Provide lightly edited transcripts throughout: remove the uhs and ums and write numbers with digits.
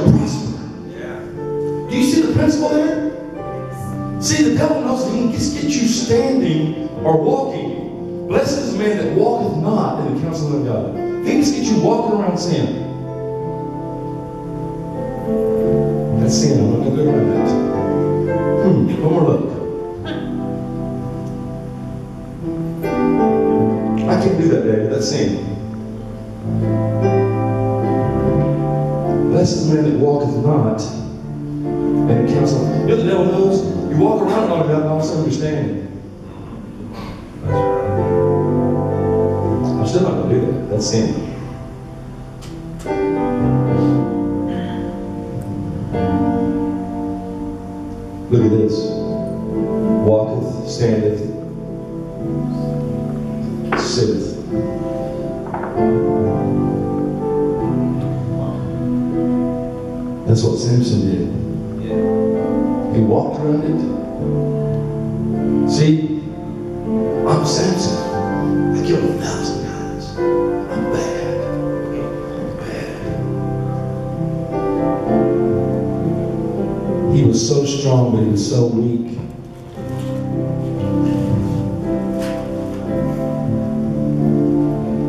shall prosper. Yeah. Do you see the principle there? See, the devil knows that he can just get you standing or walking. Blessed is the man that walketh not in the counsel of God. He can just get you walking around sin. That's sin. I'm not going to go around that. One more look. I can't do that, David. That's sin. Blessed is the man that walketh not in the counsel. You know the devil knows? You walk around like that and all of a sudden you're standing. I'm still not going to do that. That's sin. Look at this. Walketh, standeth, sitteth. That's what Samson did. He walked around it. See, I'm Samson. I killed 1,000 guys. I'm bad. I'm bad. He was so strong, but he was so weak.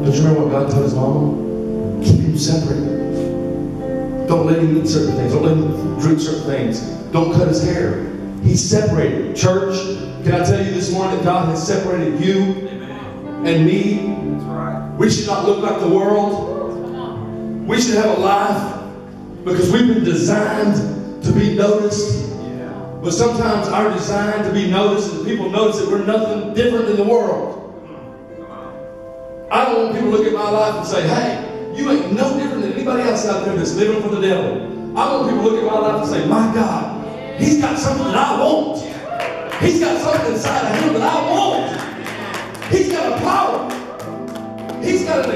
Don't you remember what God told his mama? Keep him separate. Don't let him eat certain things. Don't let him drink certain things. Don't cut his hair. He's separated. Church, can I tell you this morning that God has separated you and me? That's right. We should not look like the world. We should have a life because we've been designed to be noticed. Yeah. But sometimes our design to be noticed and people notice that we're nothing different than the world. I don't want people to look at my life and say, hey, you ain't no different than anybody else out there that's living for the devil. I want people to look at my life and say, my God, he's got something that I want. He's got something inside of him that I want. He's got a power. He's got a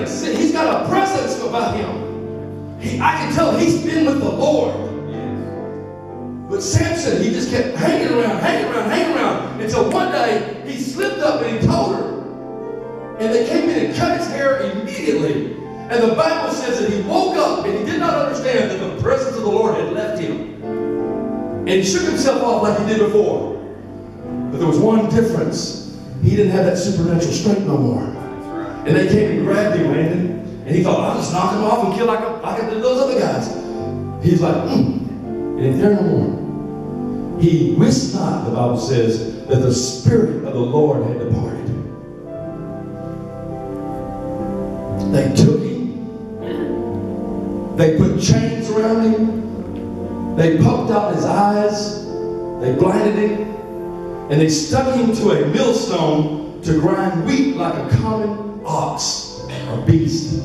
presence about him. I can tell he's been with the Lord. But Samson, he just kept hanging around until one day he slipped up and he told her. And they came in and cut his hair immediately. And the Bible says that he woke up and he did not understand that the presence of the Lord had left him. And he shook himself off like he did before. But there was one difference. He didn't have that supernatural strength no more. And they came and grabbed him, Landon. And he thought, I'll just knock him off and kill like I did those other guys. He's like, it ain't there no more. He wist not, the Bible says, that the Spirit of the Lord had departed. They took him. They put chains around him. They poked out his eyes. They blinded him. And they stuck him to a millstone to grind wheat like a common ox or beast.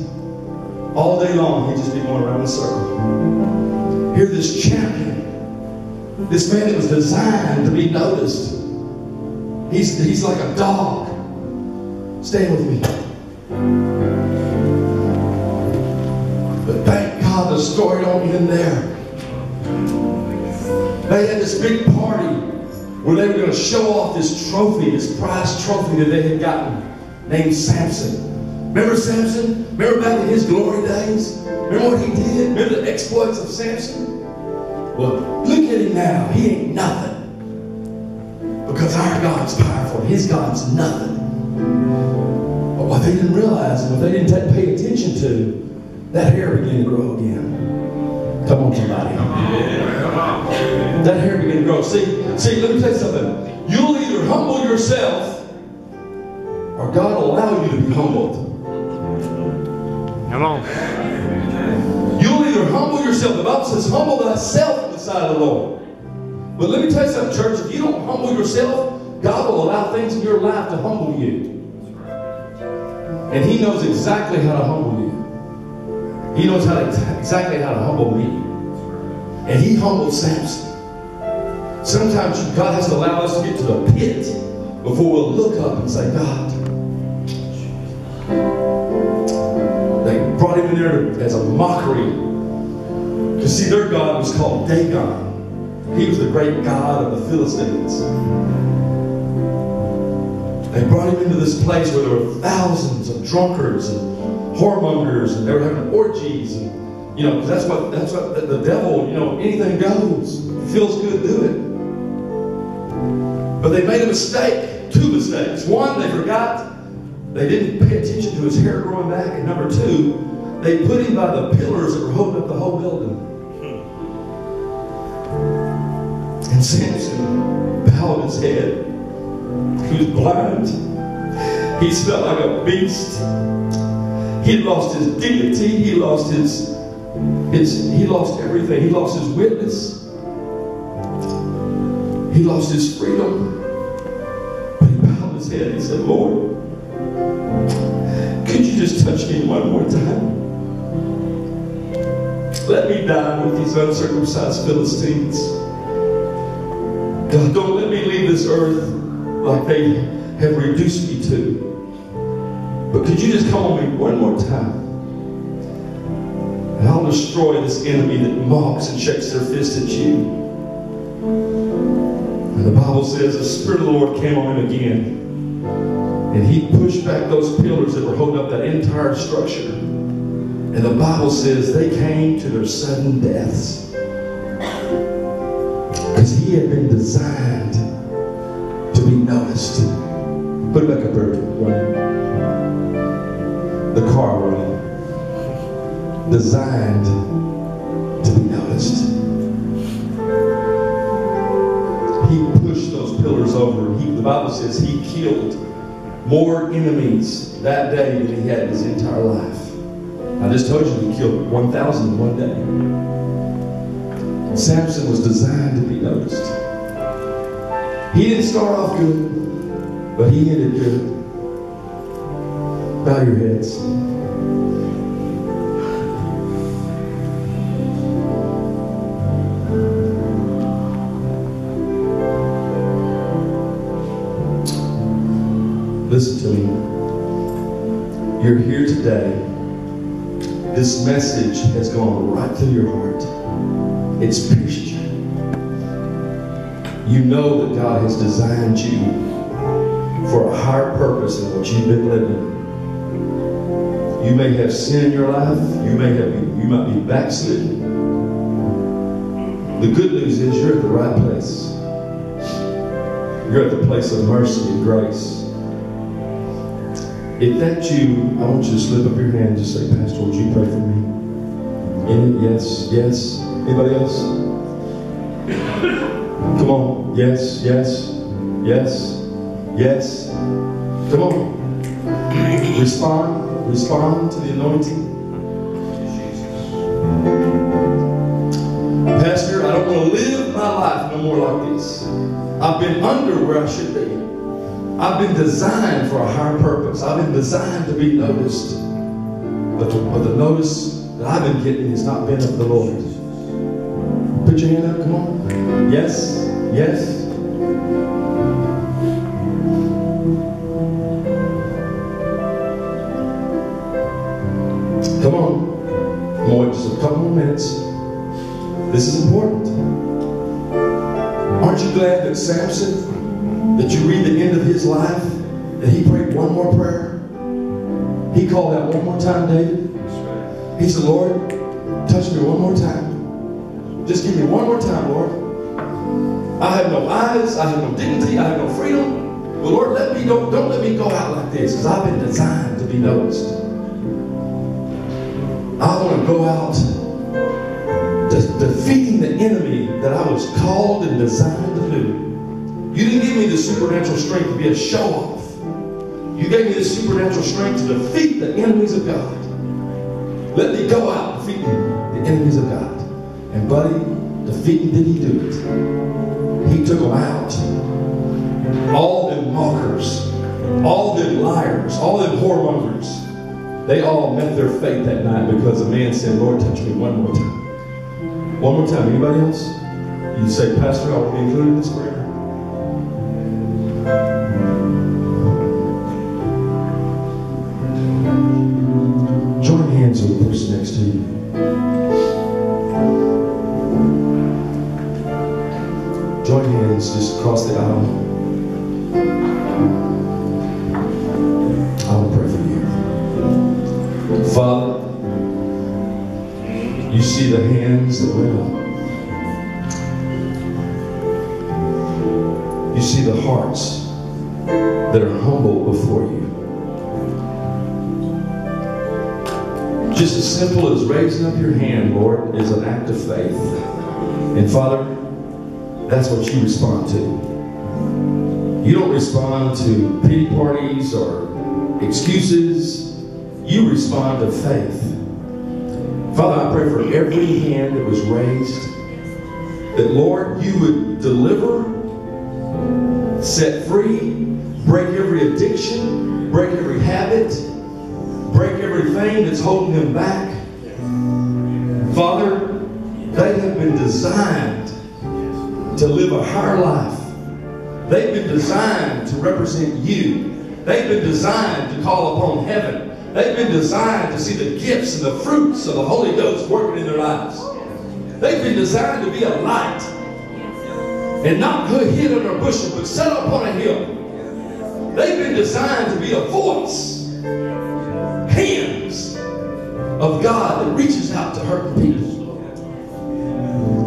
All day long, he'd just be going around in a circle. Here, this champion, this man that was designed to be noticed, he's like a dog. Stay with me. But thank God the story don't end there. They had this big party where they were going to show off this trophy, this prize trophy that they had gotten, named Samson. Remember Samson? Remember back in his glory days? Remember what he did? Remember the exploits of Samson? Well, look at him now. He ain't nothing. Because our God's powerful. His God's nothing. But what they didn't realize, and what they didn't pay attention to, that hair began to grow again. Come on, somebody. That hair began to grow. See, let me tell you something. You'll either humble yourself or God will allow you to be humbled. Come on. You'll either humble yourself. The Bible says, humble thyself in the sight of the Lord. But let me tell you something, church. If you don't humble yourself, God will allow things in your life to humble you. And He knows exactly how to humble you. He knows exactly how to humble me. And He humbled Samson. Sometimes God has to allow us to get to the pit before we'll look up and say, God. They brought him in there as a mockery. You see, their God was called Dagon. He was the great god of the Philistines. They brought him into this place where there were thousands of drunkards and whoremongers, and they were having orgies, and You know, because that's what the devil, you know, anything goes. Feels good, do it. But they made a mistake, 2 mistakes. One, they forgot. They didn't pay attention to his hair growing back. And number 2, they put him by the pillars that were holding up the whole building. And Samson bowed his head. He was blind. He felt like a beast. He lost his dignity. He lost he lost everything. He lost his witness. He lost his freedom. But he bowed his head. He said, Lord, could you just touch me one more time? Let me die with these uncircumcised Philistines. God, don't let me leave this earth like they have reduced me to. But could you just come on me one more time? And I'll destroy this enemy that mocks and shakes their fist at you. And the Bible says the Spirit of the Lord came on him again. And he pushed back those pillars that were holding up that entire structure. And the Bible says they came to their sudden deaths. Because he had been designed to be noticed. Put it back up there, running. The car running. Designed to be noticed. He pushed those pillars over. The Bible says he killed more enemies that day than he had in his entire life. I just told you he killed 1,000 in one day. Samson was designed to be noticed. He didn't start off good, but he ended good. Bow your heads. Listen to me. You're here today. This message has gone right through your heart. It's pierced you. You know that God has designed you for a higher purpose than what you've been living. You may have sin in your life. You might be backslidden. The good news is you're at the right place. You're at the place of mercy and grace. If that's you, I want you to slip up your hand and just say, Pastor, would you pray for me? Yes, yes. Anybody else? Come on. Yes, yes, yes, yes. Come on. Respond to the anointing. Pastor, I don't want to live my life no more like this. I've been under where I should be. I've been designed for a higher purpose. I've been designed to be noticed. But the notice that I've been getting has not been of the Lord. Put your hand up, come on. Yes, yes. Come on. I'm going to wait just a couple more minutes. This is important. Aren't you glad that Samson, that you read the end of his life, that he prayed one more prayer? He called out one more time, David. He said, Lord, touch me one more time. Just give me one more time, Lord. I have no eyes, I have no dignity, I have no freedom. But Lord, don't let me go out like this, because I've been designed to be noticed. I want to go out defeating the enemy that I was called and designed to do. You didn't give me the supernatural strength to be a show-off. You gave me the supernatural strength to defeat the enemies of God. Let me go out defeating the enemies of God. And buddy, defeating, did he do it? He took them out. All them mockers, all them liars, all them whoremongers, they all met their fate that night because a man said, Lord, touch me one more time. One more time. Anybody else? You say, Pastor, I will be included in this prayer. Join hands with the person next to you. Join hands just across the aisle. I will pray for you. Father, see the hands that went up. You see the hearts that are humble before you. Just as simple as raising up your hand, Lord, is an act of faith. And Father, that's what you respond to. You don't respond to pity parties or excuses. You respond to faith. Father, I pray for every hand that was raised, that, Lord, you would deliver, set free, break every addiction, break every habit, break everything that's holding them back. Father, they have been designed to live a higher life. They've been designed to represent you. They've been designed to call upon heaven. They've been designed to see the gifts and the fruits of the Holy Ghost working in their lives. They've been designed to be a light and not hid under a bushel, but set up on a hill. They've been designed to be a voice, hands of God that reaches out to hurt people.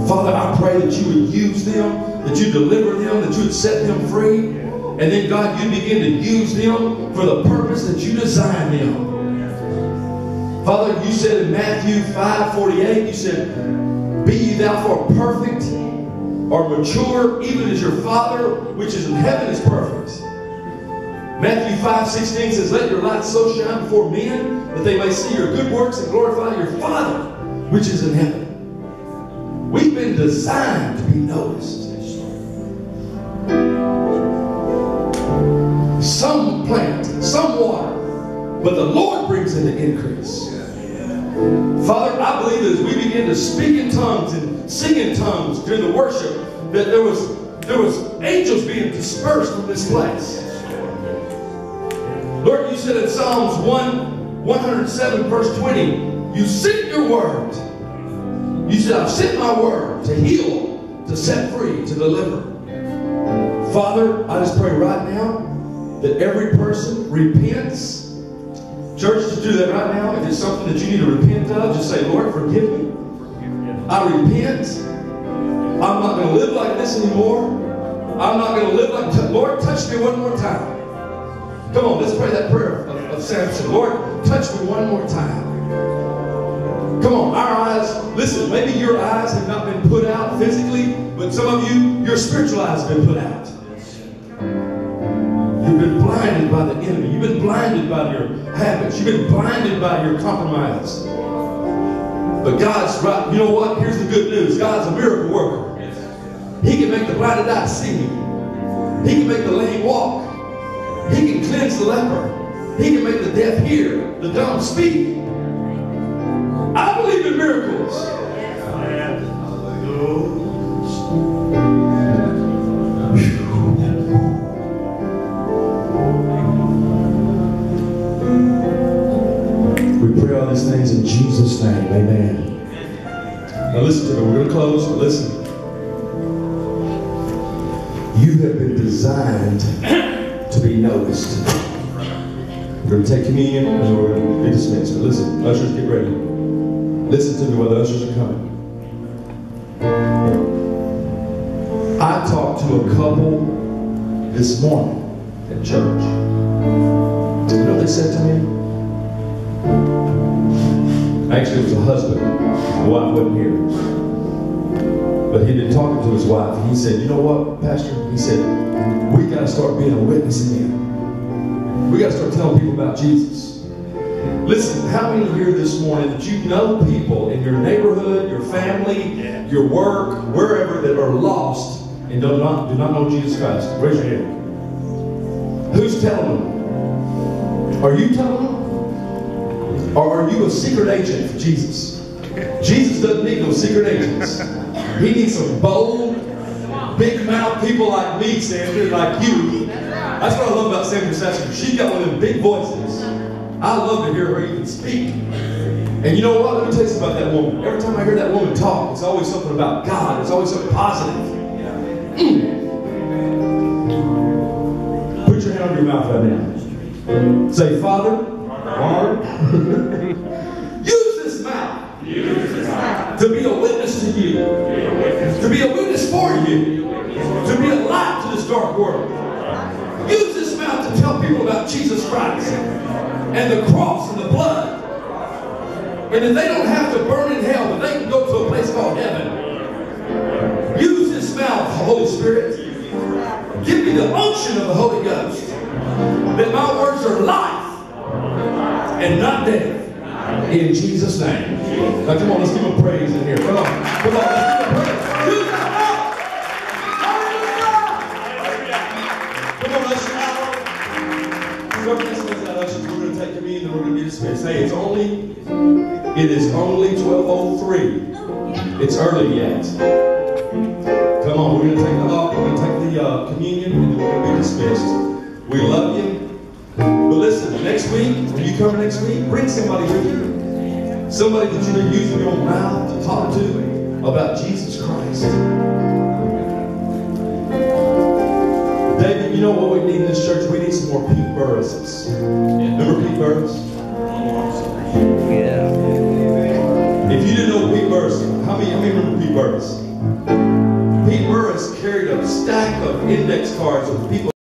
Father, I pray that you would use them, that you deliver them, that you would set them free. And then, God, you begin to use them for the purpose that you designed them. Father, you said in Matthew 5:48, you said, be ye therefore perfect or mature, even as your Father which is in heaven is perfect. Matthew 5:16 says, let your light so shine before men that they may see your good works and glorify your Father which is in heaven. We've been designed to be noticed. Some plant, some water, but the Lord brings in the increase. Father, I believe that as we begin to speak in tongues and sing in tongues during the worship, that there was angels being dispersed from this place. Lord, you said in Psalms 107 verse 20, you sent your word. You said, I've sent my word to heal, to set free, to deliver. Father, I just pray right now that every person repents. Church, just do that right now. If it's something that you need to repent of, just say, Lord, forgive me. I repent. I'm not going to live like this anymore. I'm not going to live like, Lord, touch me one more time. Come on, let's pray that prayer of Samson. Lord, touch me one more time. Come on, our eyes, listen, maybe your eyes have not been put out physically, but some of you, your spiritual eyes have been put out. You've been blinded by the enemy. You've been blinded by your habits. You've been blinded by your compromise. But God's right. You know what? Here's the good news. God's a miracle worker. He can make the blinded eye see. He can make the lame walk. He can cleanse the leper. He can make the deaf hear, the dumb speak. I believe in miracles. We pray all these things in Jesus' name. Amen. Now listen to me. We're going to close, but listen. You have been designed to be noticed. We're going to take communion and we're going to be dismissed. But listen, ushers, get ready. Listen to me while the ushers are coming. I talked to a couple this morning at church. You know what they said to me? Actually, it was a husband. The wife wasn't here. But he'd been talking to his wife. And he said, you know what, Pastor? He said, we got to start being a witness again. We got to start telling people about Jesus. Listen, how many here this morning that you know people in your neighborhood, your family, your work, wherever that are lost and do not know Jesus Christ? Raise your hand. Who's telling them? Are you telling them? Or are you a secret agent for Jesus? Jesus doesn't need no secret agents. He needs some bold, big mouth people like me, Sandra, like you. That's what I love about Sandra Sessions. She's got one of them big voices. I love to hear her even speak. And you know what? Let me tell you something about that woman. Every time I hear that woman talk, it's always something about God. It's always something positive. Put your hand on your mouth right now. Say, Father, use this mouth to be a witness to you, to be a witness for you, to be a light to this dark world. Use this mouth to tell people about Jesus Christ and the cross and the blood. And if they don't have to burn in hell, but they can go to a place called heaven. Use this mouth, Holy Spirit. Give me the unction of the Holy Ghost, that my words are life and not death. In Jesus' name. Now come on, let's give him praise in here. Come on, let's give him praise. Use that mouth. Hallelujah. Come on, ushers. We're going to take communion and we're going to be dismissed. Hey, it is only 12:03. It's early yet. Come on, we're going to take the communion and then we're going to be dismissed. We love you. But listen, next week, when you come next week, bring somebody with you. Somebody that you're using your mouth to talk to about Jesus Christ. David, you know what we need in this church? We need some more Pete Burrises. Remember Pete Burris? Yeah. If you didn't know Pete Burris, how many remember Pete Burris? Pete Burris carried a stack of index cards with people